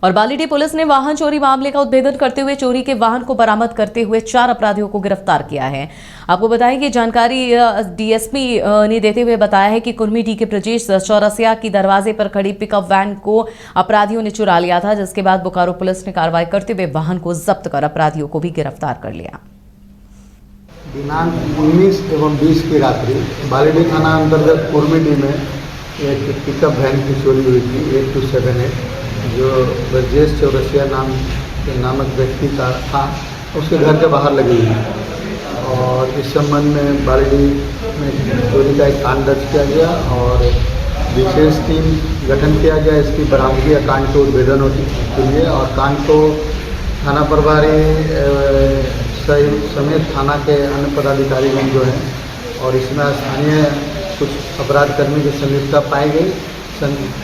और बालीडीह पुलिस ने वाहन चोरी मामले का उद्भेदन करते हुए चोरी के वाहन को बरामद करते हुए 4 अपराधियों को गिरफ्तार किया है। आपको बताएं कि जानकारी डीएसपी ने देते हुए बताया है कि कुर्मीडीह के ब्रजेश चौरसिया की दरवाजे पर खड़ी पिकअप वैन को अपराधियों ने चुरा लिया था, जिसके बाद बोकारो पुलिस ने कार्रवाई करते हुए वाहन को जब्त कर अपराधियों को भी गिरफ्तार कर लिया। दिनांक 19 एवं 20 की रात्रि बालीडीह थाना अंतर्गत कुर्मीडीह में एक पिकअप वैन की चोरी हुई थी 8278, जो ब्रजेश चौरसिया नामक व्यक्ति का था, उसके घर के बाहर लगी हुई थी। और इस संबंध में बालीडीह में चोरी का एक कांड दर्ज किया गया और विशेष टीम गठन किया गया इसकी बरामदगी कांड के उद्भेदन के लिए। और कांड को थाना प्रभारी समेत थाना के अन्य पदाधिकारीगण जो हैं और इसमें स्थानीय कुछ अपराधकर्मी की संलिप्तता पाई गई।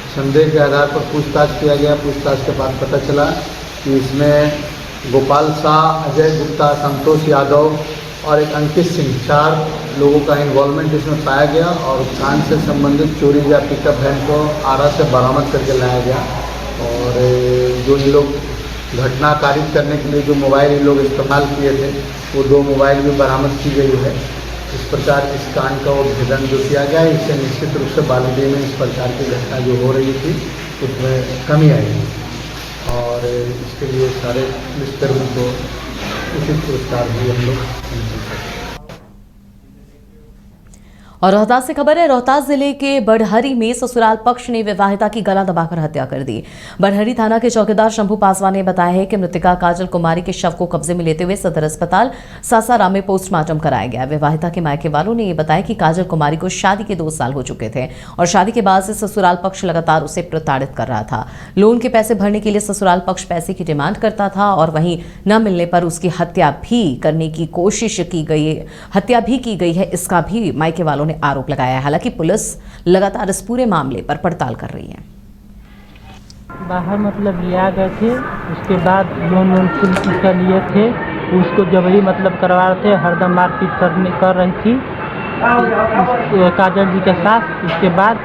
संदेह के आधार पर पूछताछ किया गया। पूछताछ के बाद पता चला कि इसमें गोपाल शाह, अजय गुप्ता, संतोष यादव और एक अंकित सिंह, 4 लोगों का इन्वॉल्वमेंट इसमें पाया गया। और कांड से संबंधित चोरी या पिकअप वैन को आरा से बरामद करके लाया गया। और जो ये लोग घटना कारित करने के लिए जो मोबाइल ये लोग इस्तेमाल किए थे, वो 2 मोबाइल भी बरामद की गई है। इस प्रकार इस कांड का उद्भेदन जो किया गया है, इससे निश्चित रूप से बालीडीह में इस प्रकार की घटना जो हो रही थी उसमें कमी आएगी और इसके लिए सारे पुलिसकर्मियों को उचित पुरस्कार भी हम लोग। और रोहतास से खबर है। रोहतास जिले के बड़हरी में ससुराल पक्ष ने विवाहिता की गला दबाकर हत्या कर दी। बड़हरी थाना के चौकीदार शंभू पासवान ने बताया है कि मृतका काजल कुमारी के शव को कब्जे में लेते हुए सदर अस्पताल सासाराम में पोस्टमार्टम कराया गया। विवाहिता के मायके वालों ने यह बताया कि काजल कुमारी को शादी के 2 साल हो चुके थे और शादी के बाद से ससुराल पक्ष लगातार उसे प्रताड़ित कर रहा था। लोन के पैसे भरने के लिए ससुराल पक्ष पैसे की डिमांड करता था और वहीं न मिलने पर उसकी हत्या भी करने की कोशिश की गई, हत्या भी की गई है, इसका भी मायके वालों ने आरोप लगाया है। हालांकि पुलिस लगातार इस पूरे मामले पर पड़ताल कर रही है। बाहर मतलब लिया गए थे, उसके बाद लोन कर लिए थे, उसको जबरी मतलब करवा रहे थे, हरदम मारपीट कर रही थी काजल जी के साथ। उसके बाद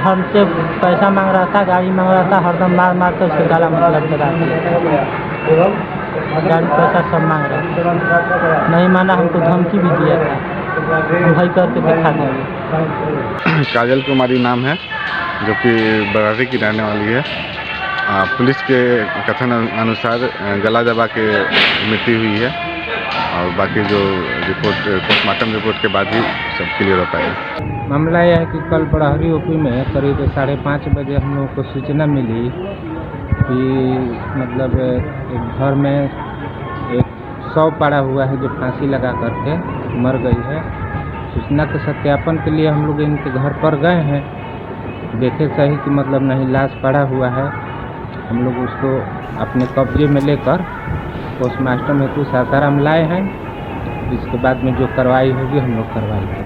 हमसे पैसा मांग रहा था, गाड़ी मांग रहा था, हरदम मार कर उसके गला मतलब लगा दिया, गाड़ी पैसा सब मांग रहा। नहीं माना, हमको धमकी भी दिया था, भाई करके दिखा देंगे। काजल कुमारी नाम है, जो कि बरारी की रहने वाली है। पुलिस के कथन अनुसार गला दबा के मृत्यु हुई है और बाकी जो रिपोर्ट पोस्टमार्टम रिपोर्ट के बाद ही सब क्लियर हो पाएगा। मामला यह है कि कल बड़हरी ओपी में करीब 5:30 बजे हम लोगों को सूचना मिली कि मतलब एक घर में एक शव पड़ा हुआ है जो फांसी लगा करके मर गई है। सूचना के सत्यापन के लिए हम लोग इनके घर पर गए हैं, देखे सही कि मतलब नहीं लाश पड़ा हुआ है। हम लोग उसको अपने कब्जे में लेकर पोस्टमार्टम हेतु सासाराम लाए हैं। इसके बाद में जो कार्रवाई होगी हम लोग करवाएंगे।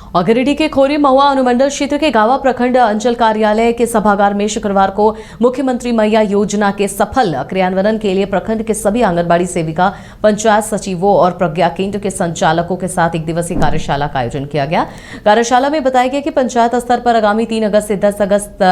और गिरिडीह के खोरी महुआ अनुमंडल क्षेत्र के गावा प्रखंड अंचल कार्यालय के सभागार में शुक्रवार को मुख्यमंत्री मैया योजना के सफल क्रियान्वयन के लिए प्रखंड के सभी आंगनबाड़ी सेविका, पंचायत सचिवों और प्रज्ञा केंद्र के संचालकों के साथ 1 दिवसीय कार्यशाला का आयोजन किया गया। कार्यशाला में बताया गया कि पंचायत स्तर पर आगामी 3 अगस्त से 10 अगस्त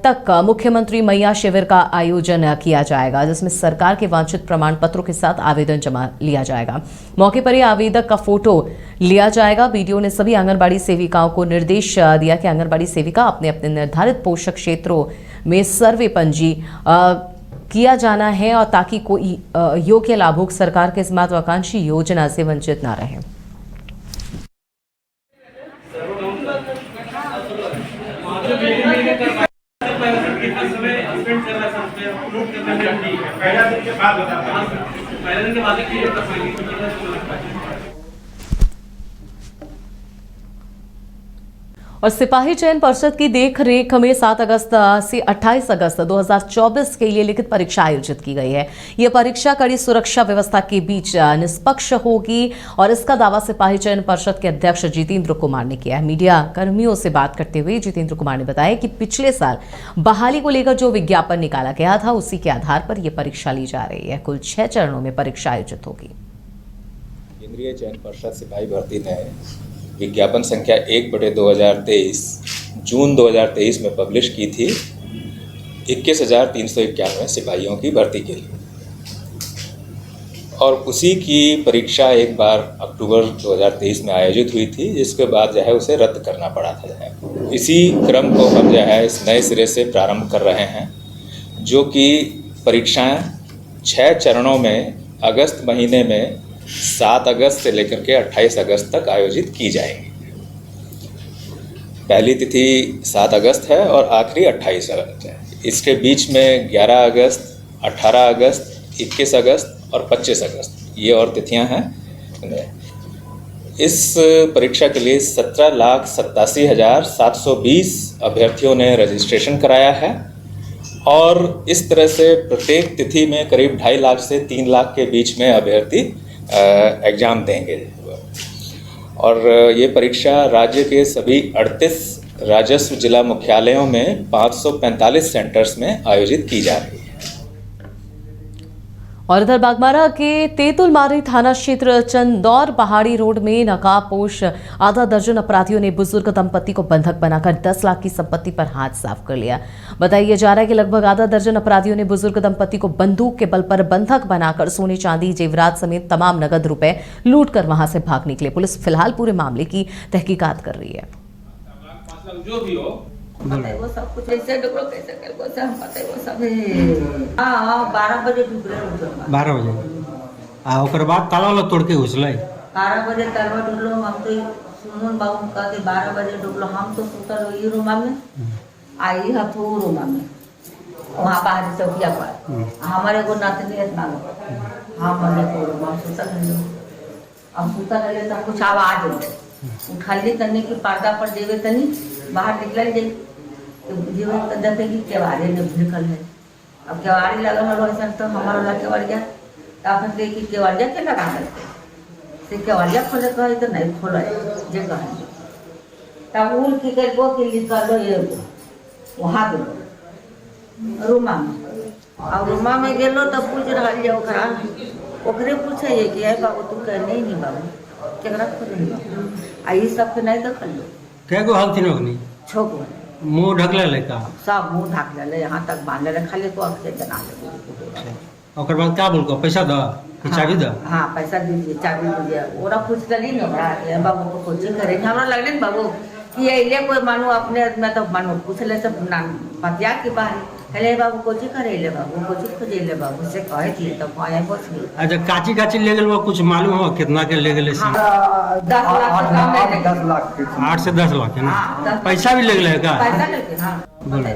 तक मुख्यमंत्री मैया शिविर का आयोजन किया जाएगा, जिसमें सरकार के वांछित प्रमाण पत्रों के साथ आवेदन जमा लिया जाएगा। मौके पर ही आवेदक का फोटो लिया जाएगा। बीडीओ ने सभी आंगनबाड़ी सेविकाओं को निर्देश दिया कि आंगनबाड़ी सेविका अपने अपने निर्धारित पोषक क्षेत्रों में सर्वे पंजी किया जाना है और ताकि कोई योग्य लाभुक सरकार के इस महत्वाकांक्षी योजना से वंचित न रहे। और सिपाही चयन परिषद की देखरेख में 7 अगस्त से 28 अगस्त 2024 के लिए लिखित परीक्षा आयोजित की गई है। यह परीक्षा कड़ी सुरक्षा व्यवस्था के बीच निष्पक्ष होगी और इसका दावा सिपाही चयन परिषद के अध्यक्ष जितेंद्र कुमार ने किया है। मीडिया कर्मियों से बात करते हुए जितेंद्र कुमार ने बताया कि पिछले साल बहाली को लेकर जो विज्ञापन निकाला गया था, उसी के आधार पर यह परीक्षा ली जा रही है। कुल 6 चरणों में परीक्षा आयोजित होगी। केंद्रीय चयन परिषद सिपाही भर्ती ने विज्ञापन संख्या 1/2023 जून 2023 में पब्लिश की थी। 21,391 सिपाहियों की भर्ती के लिए, और उसी की परीक्षा एक बार अक्टूबर 2023 में आयोजित हुई थी, जिसके बाद जो है उसे रद्द करना पड़ा था। जो है इसी क्रम को हम जो है इस नए सिरे से प्रारंभ कर रहे हैं, जो कि परीक्षाएं 6 चरणों में अगस्त महीने में 7 अगस्त से लेकर के 28 अगस्त तक आयोजित की जाएंगी। पहली तिथि 7 अगस्त है और आखिरी 28 अगस्त है। इसके बीच में 11 अगस्त, 18 अगस्त, 21 अगस्त और 25 अगस्त ये और तिथियां हैं। इस परीक्षा के लिए 17,87,720 अभ्यर्थियों ने रजिस्ट्रेशन कराया है, और इस तरह से प्रत्येक तिथि में करीब 2.5 लाख से 3 लाख के बीच में अभ्यर्थी एग्ज़ाम देंगे। और ये परीक्षा राज्य के सभी 38 राजस्व जिला मुख्यालयों में 545 सेंटर्स में आयोजित की जा रही है। और इधर बागमारा के तेतुलमारी थाना क्षेत्र चंदौर पहाड़ी रोड में नकाबपोश आधा दर्जन अपराधियों ने बुजुर्ग दंपति को बंधक बनाकर 10 लाख की संपत्ति पर हाथ साफ कर लिया। बताया जा रहा है कि लगभग आधा दर्जन अपराधियों ने बुजुर्ग दंपति को बंदूक के बल पर बंधक बनाकर सोने चांदी जेवरात समेत तमाम नगद रुपए लूट कर वहां से भाग निकले। पुलिस फिलहाल पूरे मामले की तहकीकात कर रही है। जो भी हो वो सब कुछ ऐसे डुबलो कैसे कर वो सब पता है वो सब हां 12 बजे डुबले 12 बजे ओकर बाद ताला वाला तोड़ के घुसले 12 बजे ताला डुबलो। हम तो सुमन बाबू का के 12 बजे डुबलो। हम तो सुतल ई रूम में आई हथू रूम में वहां बाहर चौकिया पर हमारे को नातनी इतना हम मने को हम सुतल रहे। अब सुतल रहे तो कुछ आवाज उठाली तनी की पर्दा पर देवे तनी बाहर निकल जाए तो जीवन देखे कि केवाड़ी में निकल है। अब केवाड़ी लगल है तो हमारा वाला केवाड़िया अपन के कि केवाड़िया के लगा देते से केवाड़िया खोले कहे तो नहीं खोले जे कहे तब उन की के गो के निकलो ये वहां दो रूमा में। अब रूमा में गेलो तो पूछ रहल जे ओकरा ओकरे पूछे ये कि है बाबू तू कह नहीं बाबू केकरा खोले बाबू आई सब के नहीं देखल कै गो हल थिन ओकनी छोक मुंह ढकले ले का सब मुंह ढाक ले यहाँ तक बांध ले खाली तो अक्षय जना ले। ओकर बाद क्या बोल को पैसा द कि चाबी द हाँ पैसा दीजिए चाबी दीजिए। ओरा पूछ करी न ओकरा ये बाबू को कोचिंग करे हमरा लगले न बाबू कि ये कोई मानो अपने में तो मानो पूछ ले सब पतिया के बाहर हेले बाबू कोचिंग करे ले बाबू कोचिंग खोजे ले बाबू से कहे थी तो कहे बस अच्छा काची काची ले गेल वो कुछ मालूम हो कितना के ले गेले 10 लाख 8 से 10 लाख है ना पैसा भी ले गेले का पैसा लेके हाँ बोले।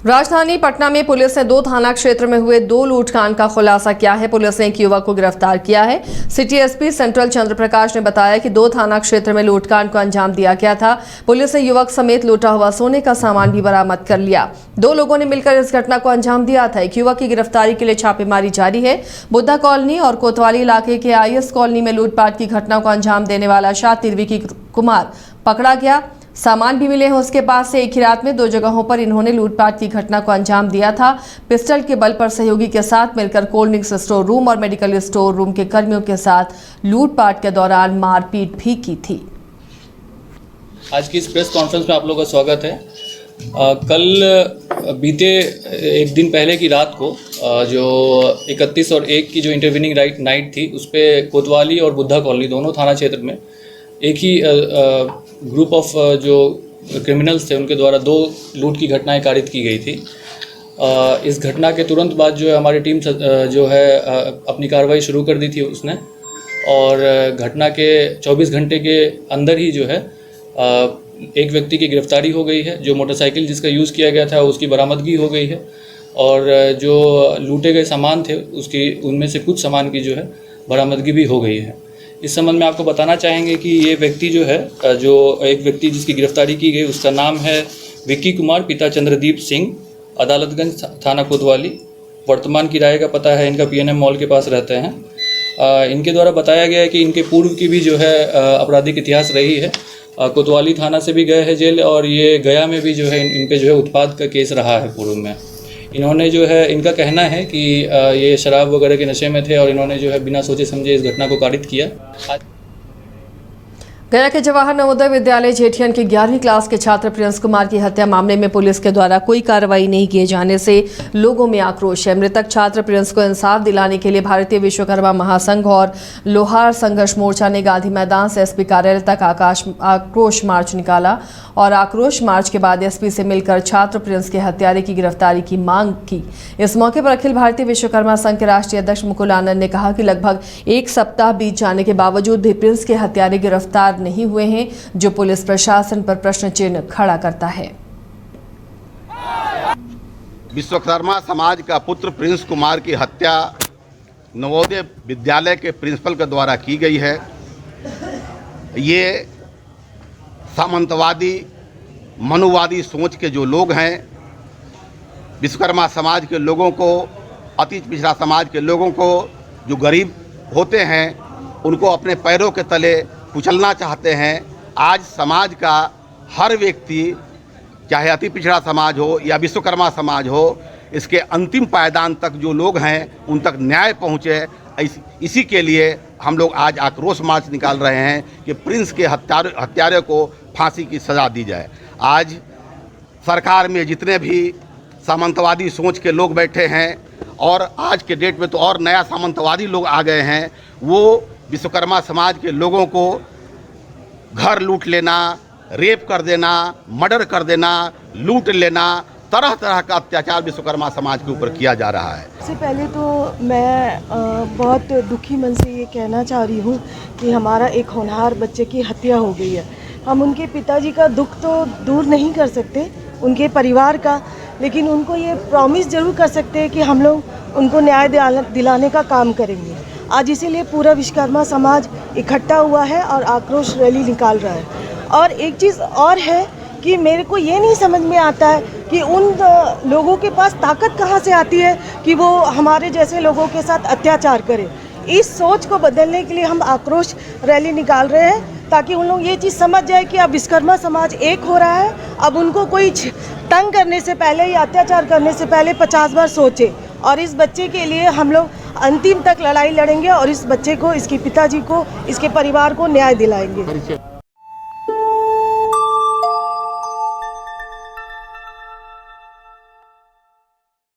राजधानी पटना में पुलिस ने 2 थाना क्षेत्र में हुए 2 लूटकांड का खुलासा किया है। पुलिस ने एक युवक को गिरफ्तार किया है। सिटी एसपी सेंट्रल चंद्र प्रकाश ने बताया कि 2 थाना क्षेत्र में लूटकांड को अंजाम दिया गया था। पुलिस ने युवक समेत लूटा हुआ सोने का सामान भी बरामद कर लिया। 2 लोगों ने मिलकर इस घटना को अंजाम दिया था। एक युवक की गिरफ्तारी के लिए छापेमारी जारी है। बुद्धा कॉलोनी और कोतवाली इलाके के IS कॉलोनी में लूटपाट की घटना को अंजाम देने वाला शातिर विकी कुमार पकड़ा गया। सामान भी मिले हैं उसके पास से। एक ही रात में 2 जगहों पर इन्होंने लूटपाट की घटना को अंजाम दिया था। पिस्टल के बल पर सहयोगी के साथ मिलकर कोल्ड ड्रिंक्स स्टोर रूम और मेडिकल स्टोर रूम के कर्मियों के साथ लूटपाट के दौरान मारपीट भी की थी। आज की इस प्रेस कॉन्फ्रेंस में आप लोगों का स्वागत है। कल बीते एक दिन पहले की रात को जो 31 और 1 की जो इंटरवीनिंग नाइट थी उस पर कोतवाली और बुद्धा कॉलोनी दोनों थाना क्षेत्र में एक ही ग्रुप ऑफ जो क्रिमिनल्स थे उनके द्वारा 2 लूट की घटनाएं कारित की गई थी। इस घटना के तुरंत बाद जो है हमारी टीम जो है अपनी कार्रवाई शुरू कर दी थी उसने, और घटना के 24 घंटे के अंदर ही जो है एक व्यक्ति की गिरफ्तारी हो गई है। जो मोटरसाइकिल जिसका यूज़ किया गया था उसकी बरामदगी हो गई है, और जो लूटे गए सामान थे उसकी उनमें से कुछ सामान की जो है बरामदगी भी हो गई है। इस संबंध में आपको बताना चाहेंगे कि ये व्यक्ति जो है जो एक व्यक्ति जिसकी गिरफ्तारी की गई उसका नाम है विक्की कुमार पिता चंद्रदीप सिंह, अदालतगंज थाना कोतवाली। वर्तमान किराए का पता है इनका PNM मॉल के पास रहते हैं। इनके द्वारा बताया गया है कि इनके पूर्व की भी जो है आपराधिक इतिहास रही है। कोतवाली थाना से भी गए हैं जेल, और ये गया में भी जो है इन पे जो है उत्पाद का केस रहा है पूर्व में। इन्होंने जो है इनका कहना है कि ये शराब वगैरह के नशे में थे और इन्होंने जो है बिना सोचे समझे इस घटना को कारित किया। गया के जवाहर नवोदय विद्यालय जेठियन के 11वीं क्लास के छात्र प्रिंस कुमार की हत्या मामले में पुलिस के द्वारा कोई कार्रवाई नहीं किए जाने से लोगों में आक्रोश है। मृतक छात्र प्रिंस को इंसाफ दिलाने के लिए भारतीय विश्वकर्मा महासंघ और लोहार संघर्ष मोर्चा ने गांधी मैदान से एसपी कार्यालय तक आक्रोश मार्च निकाला और आक्रोश मार्च के बाद एसपी से मिलकर छात्र प्रिंस के हत्यारे की गिरफ्तारी की मांग की। इस मौके पर अखिल भारतीय विश्वकर्मा संघ के राष्ट्रीय अध्यक्ष मुकुल आनंद ने कहा कि लगभग एक सप्ताह बीत जाने के बावजूद भी प्रिंस के हत्यारे गिरफ्तार नहीं हुए हैं, जो पुलिस प्रशासन पर प्रश्न चिन्ह खड़ा करता है। विश्वकर्मा समाज का पुत्र प्रिंस कुमार की हत्या नवोदय विद्यालय के प्रिंसिपल के द्वारा की गई है। ये सामंतवादी मनुवादी सोच के जो लोग हैं, विश्वकर्मा समाज के लोगों को, अति पिछड़ा समाज के लोगों को, जो गरीब होते हैं उनको अपने पैरों के तले कुचलना चाहते हैं। आज समाज का हर व्यक्ति, चाहे अति पिछड़ा समाज हो या विश्वकर्मा समाज हो, इसके अंतिम पायदान तक जो लोग हैं उन तक न्याय पहुँचे, इसी के लिए हम लोग आज आक्रोश मार्च निकाल रहे हैं कि प्रिंस के हत्यारे को फांसी की सज़ा दी जाए। आज सरकार में जितने भी सामंतवादी सोच के लोग बैठे हैं और आज के डेट में तो और नया सामंतवादी लोग आ गए हैं, वो विश्वकर्मा समाज के लोगों को घर लूट लेना, रेप कर देना, मर्डर कर देना, लूट लेना, तरह तरह का अत्याचार विश्वकर्मा समाज के ऊपर किया जा रहा है। सबसे पहले तो मैं बहुत दुखी मन से ये कहना चाह रही हूँ कि हमारा एक होनहार बच्चे की हत्या हो गई है। हम उनके पिताजी का दुख तो दूर नहीं कर सकते, उनके परिवार का, लेकिन उनको ये प्रॉमिस ज़रूर कर सकते हैं कि हम लोग उनको न्याय दिलाने का काम करेंगे। आज इसीलिए पूरा विश्वकर्मा समाज इकट्ठा हुआ है और आक्रोश रैली निकाल रहा है। और एक चीज़ और है कि मेरे को ये नहीं समझ में आता है कि उन लोगों के पास ताकत कहाँ से आती है कि वो हमारे जैसे लोगों के साथ अत्याचार करें। इस सोच को बदलने के लिए हम आक्रोश रैली निकाल रहे हैं, ताकि उन लोग ये चीज़ समझ जाए कि अब विश्वकर्मा समाज एक हो रहा है। अब उनको कोई तंग करने से पहले या अत्याचार करने से पहले 50 बार सोचे। और इस बच्चे के लिए हम लोग अंतिम तक लड़ाई लड़ेंगे और इस बच्चे को, इसके पिताजी को, इसके परिवार को न्याय दिलाएंगे।